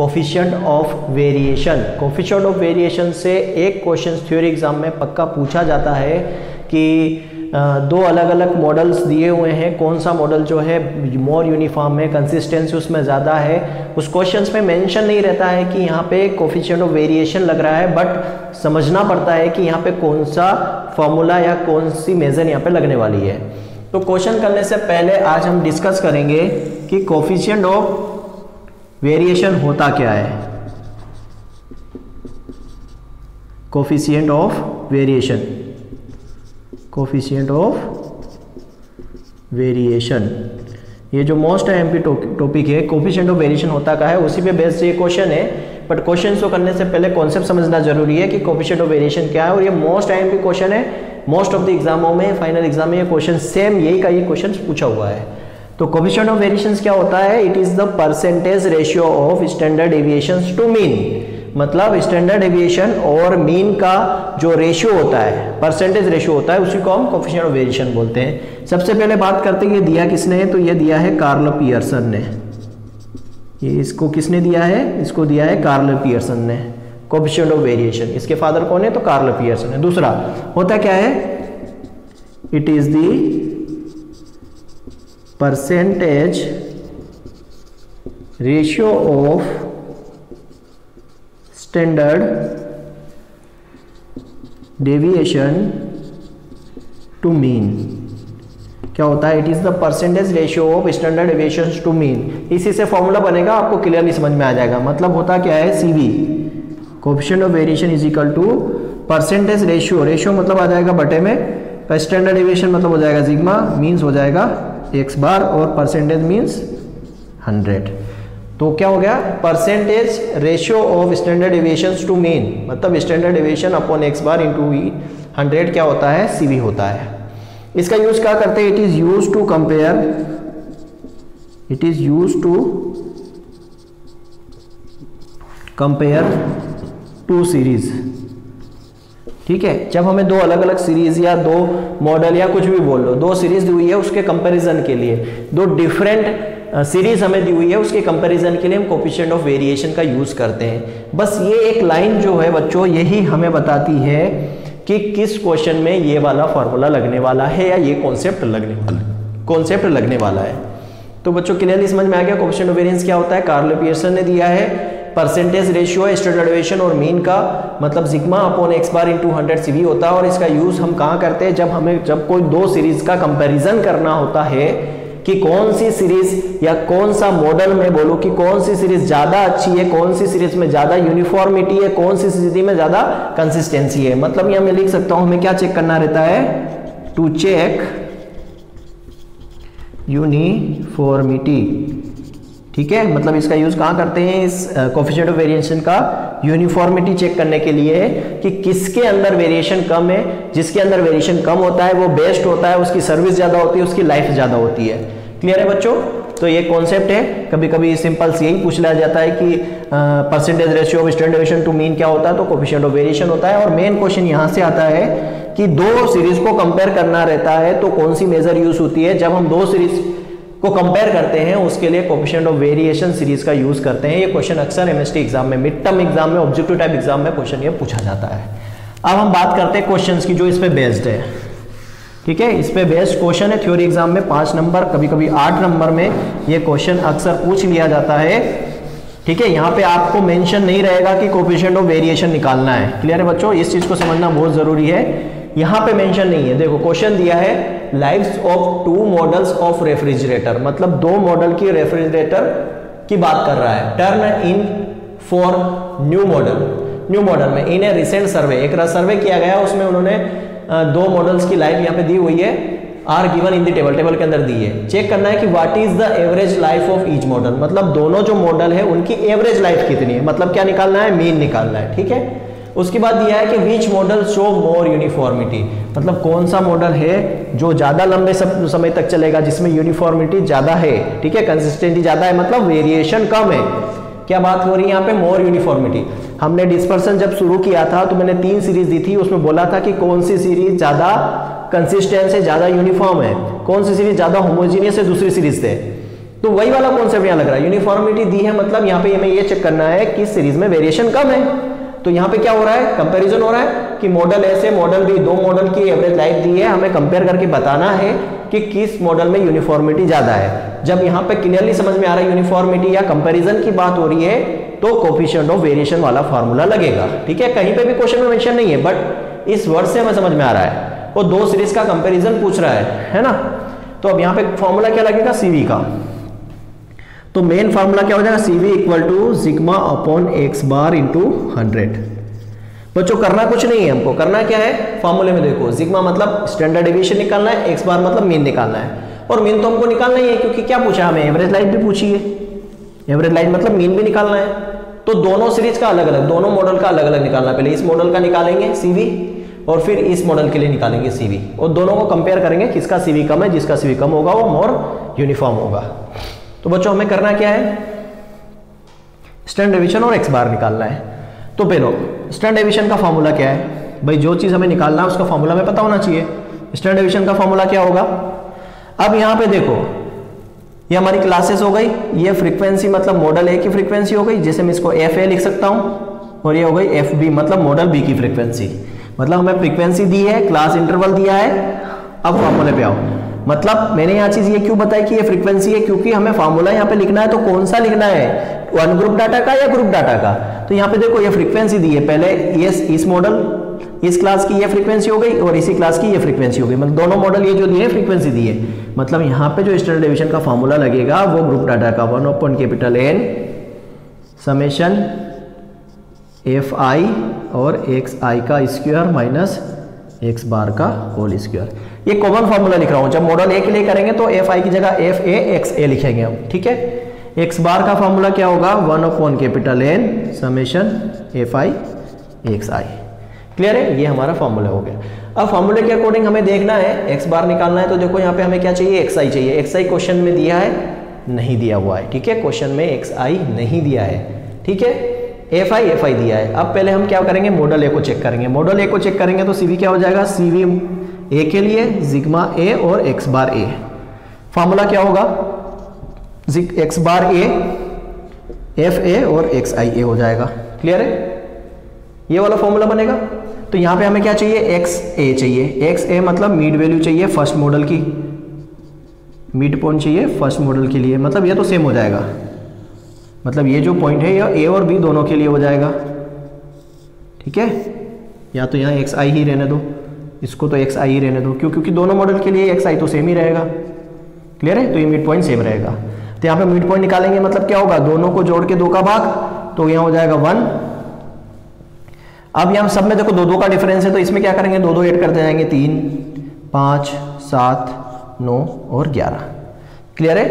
Coefficient of variation. Coefficient of variation से एक question theory exam में पक्का पूछा जाता है कि दो अलग अलग मॉडल्स दिए हुए हैं, कौन सा मॉडल जो है मोर यूनिफॉर्म है, कंसिस्टेंसी उसमें ज़्यादा है। उस क्वेश्चंस में मेंशन नहीं रहता है कि यहाँ पे कोफिशिएंट ऑफ वेरिएशन लग रहा है, बट समझना पड़ता है कि यहाँ पे कौन सा फॉर्मूला या कौन सी मेजर यहाँ पे लगने वाली है। तो क्वेश्चन करने से पहले आज हम डिस्कस करेंगे कि कोफिशिएंट ऑफ वेरिएशन होता क्या है। Coefficient of variation, coefficient of variation, ये जो मोस्ट एमपी टॉपिक है, कोफिशिएंट ऑफ वेरिएशन होता क्या है, उसी पे बेस्ड ये क्वेश्चन है। बट क्वेश्चन को करने से पहले कॉन्सेप्ट समझना जरूरी है कि कोफिशिएंट ऑफ वेरिएशन क्या है, और ये मोस्ट एमपी क्वेश्चन है। मोस्ट ऑफ द एग्जामों में, फाइनल एग्जाम में ये क्वेश्चन सेम यही का ये क्वेश्चन पूछा हुआ है। तो कोफिशिएंट ऑफ वेरिएशन क्या होता है? It is the percentage ratio of standard deviations to mean. मतलब स्टैंडर्ड डेविएशन और मीन का जो रेशियो होता है, परसेंटेज रेशियो होता है, उसी को हम कोफिशिएंट ऑफ वेरिएशन बोलते हैं। सबसे पहले बात करते हैं ये दिया किसने है, तो ये दिया है कार्ल पियर्सन ने। ये इसको किसने दिया है? इसको दिया है कार्ल पियर्सन ने, कोफिशिएंट ऑफ वेरिएशन। इसके फादर कौन है? तो कार्ल पियर्सन है। दूसरा होता क्या है? It is the percentage ratio of standard deviation to mean. क्या होता है? It is the percentage ratio of standard deviation to mean. इसी से फॉर्मूला बनेगा, आपको क्लियरली समझ में आ जाएगा। मतलब होता क्या है? CV, coefficient of variation is equal to percentage ratio, ratio मतलब आ जाएगा बटे में, स्टैंडर्ड डेविएशन मतलब हो जाएगा सिग्मा, मीन्स हो जाएगा x बार, और परसेंटेज मीन्स 100। तो क्या हो गया? Percentage ratio of standard deviations to mean, मतलब standard deviation upon x bar into 100 क्या होता है? CV होता है। इसका यूज क्या करते हैं? It is use to compare, it is use to compare two series. ठीक है, जब हमें दो अलग अलग सीरीज या दो मॉडल या कुछ भी बोल लो, दो सीरीज दी हुई है उसके कंपैरिजन के लिए, दो डिफरेंट सीरीज हमें दी हुई है उसके कंपैरिजन के लिए हम कोफिशिएंट ऑफ वेरिएशन का यूज करते हैं। बस ये एक लाइन जो है बच्चों, यही हमें बताती है कि किस क्वेश्चन में ये वाला फॉर्मूला लगने वाला है या ये कॉन्सेप्ट लगने वाला है। तो बच्चों क्लियरली समझ में आ गया कोफिशिएंट ऑफ वेरिएंस क्या होता है। कार्ल पियर्सन ने दिया है परसेंटेज रेशियो है स्टैंडर्ड डेविएशन और मीन का, मतलब sigma upon x bar into 100 CV होता है। और इसका यूज हम कहाँ करते हैं? जब कोई दो सीरीज का कंपैरिजन करना होता है कि कौन सी सीरीज या कौन सा मॉडल में बोलूं कि कौन सी सीरीज ज्यादा अच्छी है, कौन सी सीरीज में ज्यादा यूनिफॉर्मिटी है, कौन सी सीरीज में ज्यादा कंसिस्टेंसी है। मतलब यहां मैं लिख सकता हूं, हमें क्या चेक करना रहता है? To check uniformity. ठीक है, मतलब इसका यूज कहां करते हैं? इस कोफिशिएंट ऑफ वेरिएशन का यूनिफॉर्मिटी चेक करने के लिए कि किसके अंदर वेरिएशन कम है। जिसके अंदर वेरिएशन कम होता है वो बेस्ट होता है, उसकी सर्विस ज्यादा होती है, उसकी लाइफ ज्यादा होती है। क्लियर है बच्चों? तो ये कॉन्सेप्ट है। कभी कभी सिंपल से यही पूछ लिया जाता है कि percentage ratio of standard deviation to mean क्या होता है, तो कोफिशिएंट ऑफ वेरिएशन होता है। और मेन क्वेश्चन यहां से आता है कि दो सीरीज को कंपेयर करना रहता है तो कौन सी मेजर यूज होती है। जब हम दो सीरीज को कंपेयर करते हैं उसके लिए कोफिशिएंट ऑफ वेरिएशन सीरीज का यूज करते हैं। ये क्वेश्चन अक्सर एमएसटी एग्जाम में, मिड टर्म एग्जाम में, ऑब्जेक्टिव टाइप एग्जाम में क्वेश्चन ये पूछा जाता है। अब हम बात करते हैं क्वेश्चंस की जो इस पे बेस्ड है। ठीक है, इस पे बेस्ड क्वेश्चन है थ्योरी एग्जाम में 5 नंबर, कभी कभी 8 नंबर में ये क्वेश्चन अक्सर पूछ लिया जाता है। ठीक है, यहाँ पे आपको मेंशन नहीं रहेगा कि कोफिशिएंट ऑफ वेरिएशन निकालना है। क्लियर है बच्चों? इस चीज को समझना बहुत जरूरी है। यहाँ पे मेंशन नहीं है। देखो क्वेश्चन दिया है lives of 2 models of refrigerator, मतलब 2 मॉडल की रेफ्रिजरेटर की बात कर रहा है। Turn in for new model में इन ए रिसेंट सर्वे, एक सर्वे किया गया, उसमें उन्होंने 2 मॉडल्स की लाइफ यहाँ पे दी हुई है, are given in the table के अंदर दी है। चेक करना है कि what is the average life of each model, मतलब दोनों जो मॉडल है उनकी एवरेज लाइफ कितनी है, मतलब क्या निकालना है? मीन निकालना है। ठीक है, उसके बाद दिया है कि which model show more uniformity, मतलब कौन सा मॉडल है जो ज्यादा लंबे समय तक चलेगा, जिसमें यूनिफॉर्मिटी ज्यादा है। ठीक है, कंसिस्टेंसी ज्यादा है, मतलब वेरिएशन कम है। क्या बात हो रही है यहाँ पे? मोर यूनिफॉर्मिटी। हमने डिस्पर्सन जब शुरू किया था तो मैंने 3 सीरीज दी थी, उसमें बोला था कि कौन सी सीरीज ज्यादा कंसिस्टेंस है, ज्यादा यूनिफॉर्म है, कौन सी सीरीज ज्यादा होमोजीनियस है, दूसरी सीरीज से। तो वही वाला कॉन्सेप्ट यहाँ लग रहा है, यूनिफॉर्मिटी दी है मतलब यहाँ पे हमें ये चेक करना है कि सीरीज में वेरिएशन कम है। तो यहाँ पे क्या हो रहा है, कंपैरिजन हो रहा है कि मॉडल ए से मॉडल बी, दो मॉडल की एवरेज लाइफ दी है, हमें कंपेयर करके बताना है कि किस मॉडल में यूनिफॉर्मिटी ज्यादा है। जब यहाँ पे क्लियरली समझ में आ रहा है यूनिफॉर्मिटी या कंपैरिजन की बात हो रही है तो कोफिशिएंट ऑफ वेरिएशन वाला फार्मूला लगेगा। ठीक है, कहीं पे भी क्वेश्चन में मेंशन नहीं है बट इस वर्ड से हमें समझ में आ रहा है। वो दो सीरीज का कंपैरिजन पूछ रहा है ना। तो अब यहाँ पे फॉर्मूला क्या लगेगा, सीवी का। तो मेन फार्मूला क्या हो जाएगा, CV equal to sigma upon X bar into 100। बच्चों करना कुछ नहीं है, हमको करना क्या है, फॉर्मूले में देखो सिग्मा मतलब स्टैंडर्ड डेविएशन निकालना है, एक्स बार मतलब मीन निकालना है। और मीन तो हमको निकालना ही है क्योंकि क्या पूछा हमें, एवरेज लाइफ भी पूछी है, एवरेज लाइफ मतलब मीन भी निकालना है। तो दोनों सीरीज का अलग अलग, दोनों मॉडल का अलग अलग निकालना। पहले इस मॉडल का निकालेंगे CV और फिर इस मॉडल के लिए निकालेंगे CV और दोनों को कंपेयर करेंगे, किसका CV कम है, जिसका CV कम होगा वो मोर यूनिफॉर्म होगा। तो बच्चों हमें करना क्या है, स्टैंडर्ड डेविएशन और एक्स बार निकालना है। तो पहले स्टैंडर्ड डेविएशन का फॉर्मूला क्या है भाई, जो चीज हमें निकालना है उसका फॉर्मूला हमें पता होना चाहिए। स्टैंडर्ड डेविएशन का फॉर्मूला क्या होगा, अब यहाँ पे देखो ये हमारी क्लासेस हो गई, ये फ्रीक्वेंसी मतलब मॉडल ए की फ्रीक्वेंसी हो गई, जैसे मैं इसको FA लिख सकता हूँ, और ये हो गई FB मतलब मॉडल बी की फ्रीक्वेंसी। मतलब हमें फ्रीक्वेंसी दी है, क्लास इंटरवल दिया है। अब फॉर्मूले पे आओ, मतलब मैंने यहाँ चीज ये क्यों बताई कि ये फ्रीक्वेंसी है, क्योंकि हमें फार्मूला यहाँ पे लिखना है। तो कौन सा लिखना है, वन ग्रुप डाटा का या ग्रुप डाटा का। तो यहाँ पे देखो ये फ्रीक्वेंसी दी है, पहले ये इस मॉडल इस क्लास की ये फ्रीक्वेंसी हो गई और इसी क्लास की ये फ्रीक्वेंसी हो गई, मतलब दोनों मॉडल ये जो दिए फ्रीक्वेंसी दी है। मतलब यहाँ पे जो स्टैंडर्ड डेविएशन का फार्मूला लगेगा वो ग्रुप डाटा का 1/N समेशन FI और XI का स्क्वायर माइनस एक्स बार का होल स्क्वायर। ये कॉमन फार्मूला लिख रहा हूं, जब मॉडल ए के लिए करेंगे तो FI की जगह FA XA लिखेंगे हम। ठीक है, एक्स बार का फार्मूला क्या होगा, 1/N summation FI XI। Clear है, ये हमारा फार्मूला हो गया। अब फार्मूले के अकॉर्डिंग हमें देखना है, एक्स बार निकालना है। तो देखो यहाँ पे हमें क्या चाहिए, XI चाहिए। XI क्वेश्चन में दिया है, नहीं दिया हुआ है। ठीक है, क्वेश्चन में XI नहीं दिया है। ठीक है, FI दिया है। अब पहले हम क्या करेंगे, मॉडल ए को चेक करेंगे। मॉडल ए को चेक करेंगे तो CV क्या हो जाएगा, CV ए के लिए सिग्मा ए और एक्स बार ए। फार्मूला क्या होगा, एक्स बार ए FA और XI ए हो जाएगा। क्लियर है, ये वाला फॉर्मूला बनेगा। तो यहाँ पे हमें क्या चाहिए, XA चाहिए। XA मतलब मिड वैल्यू चाहिए फर्स्ट मॉडल की, मिड पॉइंट चाहिए फर्स्ट मॉडल के लिए। मतलब ये तो सेम हो जाएगा, मतलब ये जो पॉइंट है ये A और B दोनों के लिए हो जाएगा। ठीक है, या तो यहाँ XI ही रहने दो, इसको तो XI ही रहने दो, क्योंकि दोनों मॉडल के लिए XI तो सेम ही रहेगा। क्लियर है, तो ये मिड पॉइंट सेम रहेगा। तो यहाँ पे मिड पॉइंट निकालेंगे, मतलब क्या होगा, दोनों को जोड़ के 2 का भाग, तो यहाँ हो जाएगा 1। अब यहाँ सब में देखो 2 का डिफरेंस है, तो इसमें क्या करेंगे, 2 ऐड करते जाएंगे, 3 5 7 9 और 11। क्लियर है,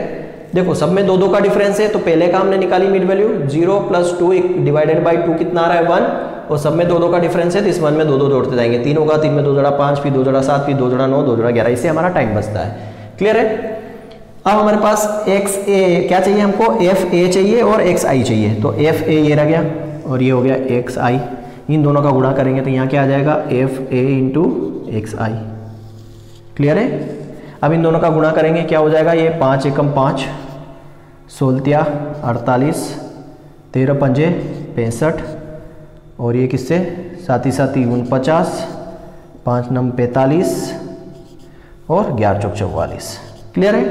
देखो सब में 2 का डिफरेंस है। तो पहले का हमने निकाली मिड वैल्यू 0 + 2 डिवाइडेड बाई 2 कितना आ रहा है, 1। और सब में 2 का डिफरेंस है, तो इस 1 में 2 जोड़ते जाएंगे, 3 होगा, 3 में 2 जोड़ा 5, फिर 2 जोड़ा 7, फिर 2 जोड़ा 9, 2 जोड़ा 11। इससे हमारा टाइम बचता है। क्लियर है, अब हमारे पास XA क्या चाहिए, हमको FA चाहिए और XI चाहिए। तो FA ये रह गया और ये हो गया XI, इन दोनों का गुणा करेंगे तो यहाँ क्या आ जाएगा, FA × XI। क्लियर है, अब इन दोनों का गुणा करेंगे, क्या हो जाएगा, ये 5 एकम 5, 16 48, 13 पंजे 65, और ये किससे, 7 × 7 = 49, 5 × 9 = 45 और 11 × 4 = 44। क्लियर है,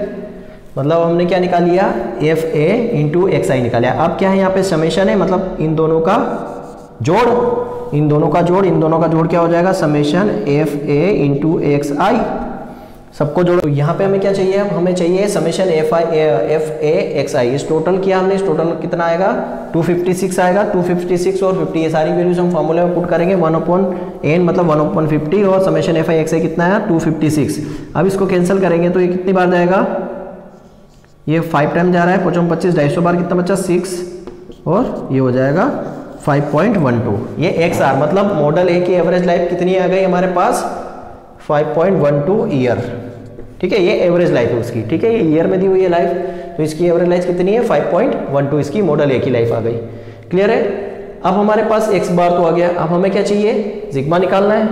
मतलब हमने क्या निकाल लिया, FA × XI निकाला। अब क्या है, यहाँ पे समेशन है, मतलब इन दोनों का जोड़, इन दोनों का जोड़, इन दोनों का जोड़ क्या हो जाएगा, समेशन FA × XI, सबको जोड़ो। तो यहाँ पे हमें क्या चाहिए, अब हमें चाहिए समेशन FA XI। इस टोटल किया हमने, इस टोटल कितना आएगा, 256 आएगा। 256 और 50 ये सारी वैल्यूज हम फॉर्मूले में पुट करेंगे, 1/N मतलब 1/50 और समेशन FI XI कितना है, 256। अब इसको कैंसिल करेंगे तो ये कितनी बार जाएगा, ये 5 टाइम जा रहा है, 5 25 250 बार कितना बचा, 6, और ये हो जाएगा 5.12। ये XR मतलब मॉडल ए की एवरेज लाइफ कितनी आ गई हमारे पास, 5.12 ईयर। ठीक है, ये एवरेज लाइफ है उसकी। ठीक है, ये ईयर में दी हुई है लाइफ, तो इसकी एवरेज लाइफ कितनी है, 5.12 इसकी मॉडल ए की लाइफ आ गई। क्लियर है, अब हमारे पास एक्स बार तो आ गया। अब हमें क्या चाहिए, सिग्मा निकालना है।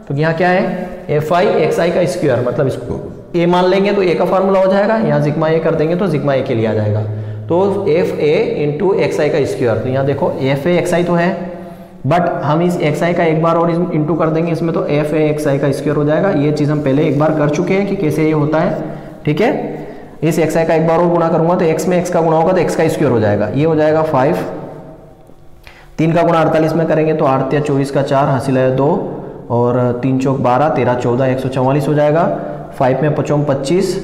तो यहाँ क्या है, FI XI का स्क्वायर, मतलब इसको ए मान लेंगे तो ए का फार्मूला हो जाएगा, यहाँ सिग्मा ए कर देंगे तो सिग्मा ए के लिए आ जाएगा। तो F A into x I का स्क्वायर, तो यहाँ देखो एफ ए एक्स आई तो है, बट हम इस एक्स आई का एक बार और इंटू कर देंगे इसमें, तो एफ ए एक्स आई का स्क्वायर हो जाएगा। ये चीज़ हम पहले एक बार कर चुके हैं कि कैसे ये होता है, ठीक है। इस एक्स आई का एक बार और गुणा करूंगा तो एक्स में एक्स का गुणा होगा तो एक्स का स्क्वायर हो जाएगा, ये हो जाएगा 5। 3 का गुणा 48 में करेंगे तो 8 या 24 का 4, हासिल है 2, और 3 चौक 12, 13 14, 144 हो जाएगा। 5 में 5 25,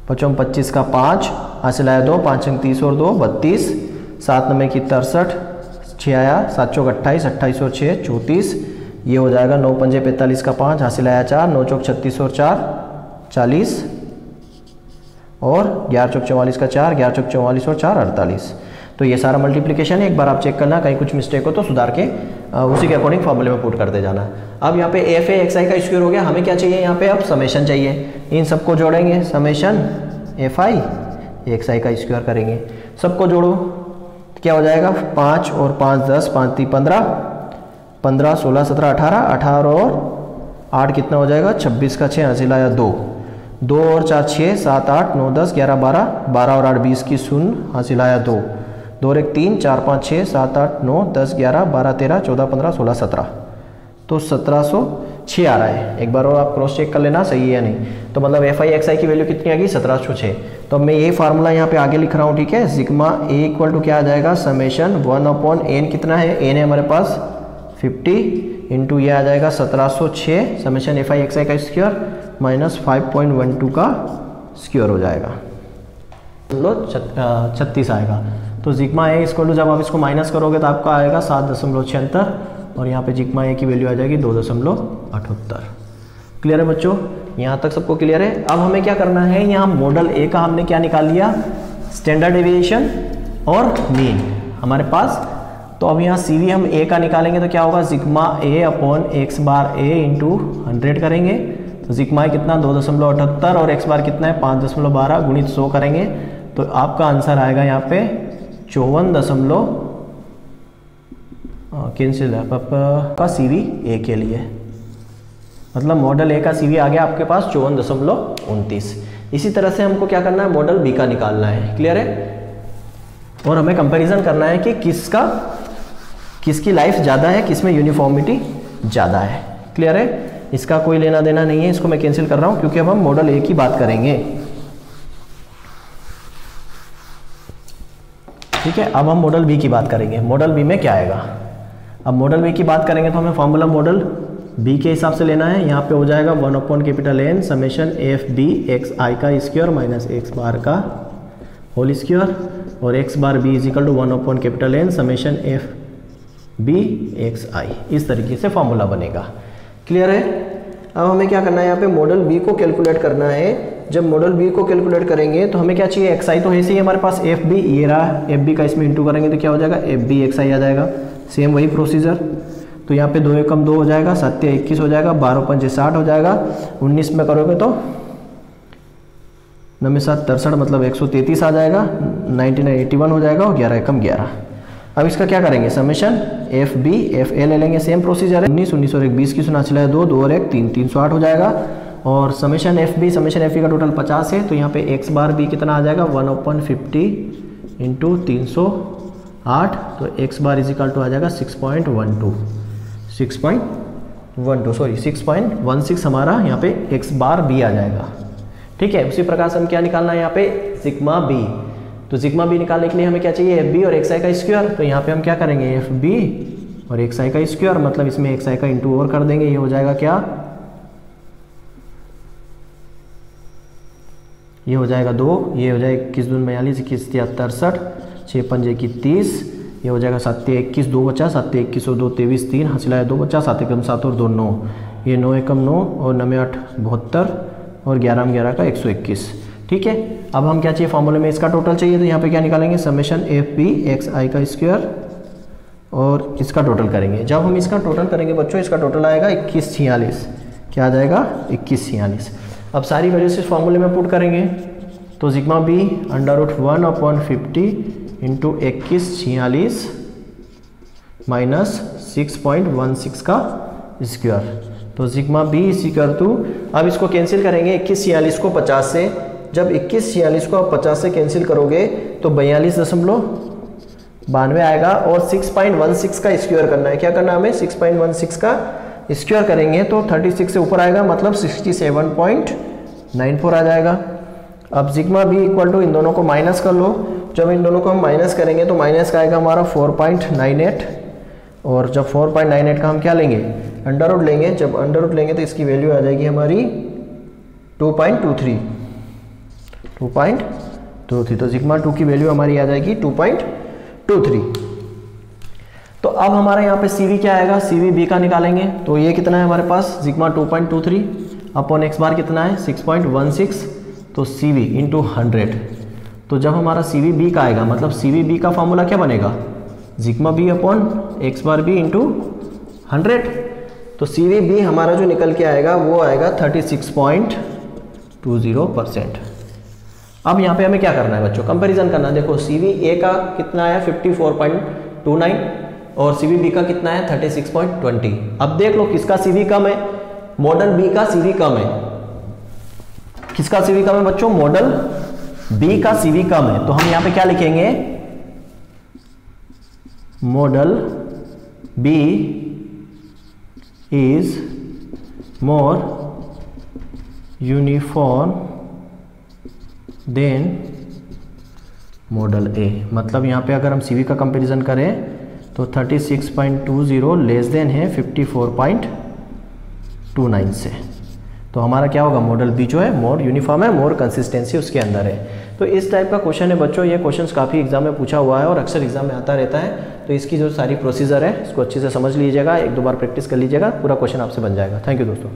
5 25 का 5, हासिल आया 2, 5 30 और 2 32, 7 9 की 63, 6 आया, 7 चौक 28, 28 और 6 34, ये हो जाएगा 9 पंजे 45 का 5, हासिल आया 4, 9 चौक 36 और 4 40, और 11 चौक 44 का 4, 11 चौक 44 और 4 48। तो ये सारा मल्टीप्लिकेशन है, एक बार आप चेक करना, कहीं कुछ मिस्टेक हो तो सुधार के उसी के अकॉर्डिंग फॉर्मूले में पुट करते जाना। अब यहाँ पे एफ ए एक्स आई का स्क्वायर हो गया, हमें क्या चाहिए यहाँ पे, अब समेशन चाहिए। इन सबको जोड़ेंगे, summation F I x I का स्क्वायर करेंगे, सबको जोड़ो क्या हो जाएगा, 5 और 5 10, 5 3 15, 15 16 17 18, 18 और 8 कितना हो जाएगा, 26 का 6, हासिल आया 2, 2 और 4 6, 7 8 9 10 11 12, 12 और 8 20 की 0, हासिल आया 2, 2 और 1 3, 4 5 6 7 8 9 10 11 12 13 14 15 16 17, तो 1706 आ रहा है। एक बार और आप क्रॉस चेक कर लेना सही है या नहीं। तो मतलब एफ आई एक्स आई की वैल्यू कितनी आ गई, 1706। तो अब मैं ये फार्मूला यहाँ पे आगे लिख रहा हूँ, ठीक है। सिग्मा ए इक्वल टू क्या आ जाएगा, समेशन 1/n, कितना है, n है हमारे पास 50, इंटू ये आ जाएगा 1706 summation F I x I का स्क्वायर माइनस 5.12 का स्क्वायर हो जाएगा, 36 आएगा। तो सिग्मा ए इक्वल टू जब आप इसको माइनस करोगे तो आपका आएगा 7.76, और यहाँ पे सिग्मा ए की वैल्यू आ जाएगी 2.78। क्लियर है बच्चों, यहाँ तक सबको क्लियर है। अब हमें क्या करना है, यहाँ मॉडल ए का हमने क्या निकाल लिया, स्टैंडर्ड डेविएशन और मीन हमारे पास। तो अब यहाँ सी वी हम ए का निकालेंगे तो क्या होगा, सिग्मा ए अपॉन एक्स बार ए इंटू 100 करेंगे, तो सिग्मा ए कितना 2.78 और एक्स बार कितना है 5.12 गुणित 100 करेंगे, तो आपका आंसर आएगा यहाँ पे 54 कैंसिल है का सी वी ए के लिए, मतलब मॉडल ए का सी वी आ गया आपके पास 54.29। इसी तरह से हमको क्या करना है, मॉडल बी का निकालना है। क्लियर है, और हमें कंपैरिजन करना है कि किसकी लाइफ ज़्यादा है, किसमें यूनिफॉर्मिटी ज़्यादा है। क्लियर है, इसका कोई लेना देना नहीं है, इसको मैं कैंसिल कर रहा हूँ क्योंकि अब हम मॉडल ए की बात करेंगे। ठीक है, अब हम मॉडल बी की बात करेंगे। मॉडल बी में क्या आएगा, अब मॉडल बी की बात करेंगे तो हमें फॉर्मूला मॉडल बी के हिसाब से लेना है। यहाँ पे हो जाएगा 1/N summation F B X I का स्क्वायर माइनस एक्स बार का होल स्क्वायर, और X bar B is equal to 1/N summation F B X I. इस तरीके से फॉर्मूला बनेगा। क्लियर है, अब हमें क्या करना है, यहाँ पे मॉडल बी को कैलकुलेट करना है। जब मॉडल बी को कैलकुलेट करेंगे तो हमें क्या चाहिए, एक्स आई तो है ही हमारे पास, एफ बी ये रहा, एफ बी का इसमें इंटू करेंगे तो क्या हो जाएगा, एफ बी एक्स आई आ जाएगा। सेम वही प्रोसीजर, तो यहाँ पे 2 एकम 2 हो जाएगा, 7 21 हो जाएगा, 12 पंजे 60 हो जाएगा, 19 में करोगे तो 9 7 63 मतलब 133 आ जाएगा, 99 81 हो जाएगा, और 11 एकम 11। अब इसका क्या करेंगे, summation F B F A ले लेंगे, सेम प्रोसीजर है। 19 और 1 20 की सुना चला है 2 2 और 1 3 308 हो जाएगा, और समेशन एफ बी का टोटल 50 है, तो यहाँ पे एक्स बार बी कितना आ जाएगा 1/50 इंटू 308, तो एक्स बार इजिकल टू आ जाएगा 6.16 हमारा यहाँ पे एक्स बार बी आ जाएगा। ठीक है, उसी प्रकार से हम क्या निकालना है यहाँ पे, सिग्मा बी। तो सिग्मा बी निकालने के लिए हमें क्या चाहिए, एफ बी और एक्स आई का स्क्वायर। तो यहाँ पे हम क्या करेंगे, एफ बी और एक्स आई का स्क्वायर, मतलब इसमें एक्स आई का इंटू और कर देंगे, ये हो जाएगा क्या, ये हो जाएगा 2, ये हो जाएगा 21 दून 42, 21 73 63, 6 पंजे की 30, ये हो जाएगा 7 21 2 बचा, 7 21 और 2 23 3, हासिल आया 2 बचा, 7 एकम 7 और 2 9, ये 9 एकम 9 और 9 8 72, और 11 में 11 का 121। ठीक है, अब हम क्या चाहिए, फॉर्मूले में इसका टोटल चाहिए, तो यहाँ पे क्या निकालेंगे, summation F B X I का स्क्वायर और इसका टोटल करेंगे। जब हम इसका टोटल करेंगे बच्चों, इसका टोटल आएगा 2146। क्या आ जाएगा, 2146। अब सारी वैल्यू इस फॉर्मूले में पुट करेंगे, तो सिग्मा बी √1/50 इंटू 2146 माइनस 6.16 का स्क्वायर, तो sigma B is equal to, अब इसको कैंसिल करेंगे 2146 को 50 से, जब 2146 को आप 50 से कैंसिल करोगे तो 42.92 आएगा, और 6.16 का स्क्वायर करना है। क्या करना है हमें? 6.16 का स्क्वायर करेंगे तो 36 से ऊपर आएगा, मतलब 67.94 आ जाएगा। अब सिग्मा बी इक्वल टू, इन दोनों को माइनस कर लो, जब इन दोनों को हम माइनस करेंगे तो माइनस का आएगा हमारा 4.98, और जब 4.98 का हम क्या लेंगे? अंडर रूट लेंगे। जब अंडर रूट लेंगे तो इसकी वैल्यू आ जाएगी हमारी 2.23। तो सिग्मा 2 की वैल्यू हमारी आ जाएगी 2.23। तो अब हमारा यहाँ पे CV क्या आएगा? CV B का निकालेंगे, तो ये कितना है हमारे पास? सिग्मा 2.23 अपॉन एक्स बार कितना है? 6.16, तो CV इंटू 100। तो जब हमारा CV B का आएगा, मतलब CV B का फॉर्मूला क्या बनेगा? सिग्मा B अपॉन एक्स बार B इंटू 100। तो CV B हमारा जो निकल के आएगा वो आएगा 36.20%। अब यहाँ पे हमें क्या करना है बच्चों? कंपैरिजन करना है। देखो CV A का कितना आया? 54.29, और CV B का कितना है? 36.20। अब देख लो किसका CV कम है? मॉडल B का CV कम है। किसका CV कम है बच्चों? मॉडल B का CV कम है। तो हम यहाँ पे क्या लिखेंगे? Model B is more uniform than model A। मतलब यहाँ पे अगर हम CV का कंपैरिजन करें तो 36.20 लेस देन है 54.29 से। तो हमारा क्या होगा? मॉडल B जो है मोर यूनिफॉर्म है, मोर कंसिस्टेंसी उसके अंदर है। तो इस टाइप का क्वेश्चन है बच्चों। ये क्वेश्चंस काफ़ी एग्जाम में पूछा हुआ है और अक्सर एग्जाम में आता रहता है। तो इसकी जो सारी प्रोसीजर है इसको अच्छे से समझ लीजिएगा, एक दो बार प्रैक्टिस कर लीजिएगा, पूरा क्वेश्चन आपसे बन जाएगा। थैंक यू दोस्तों।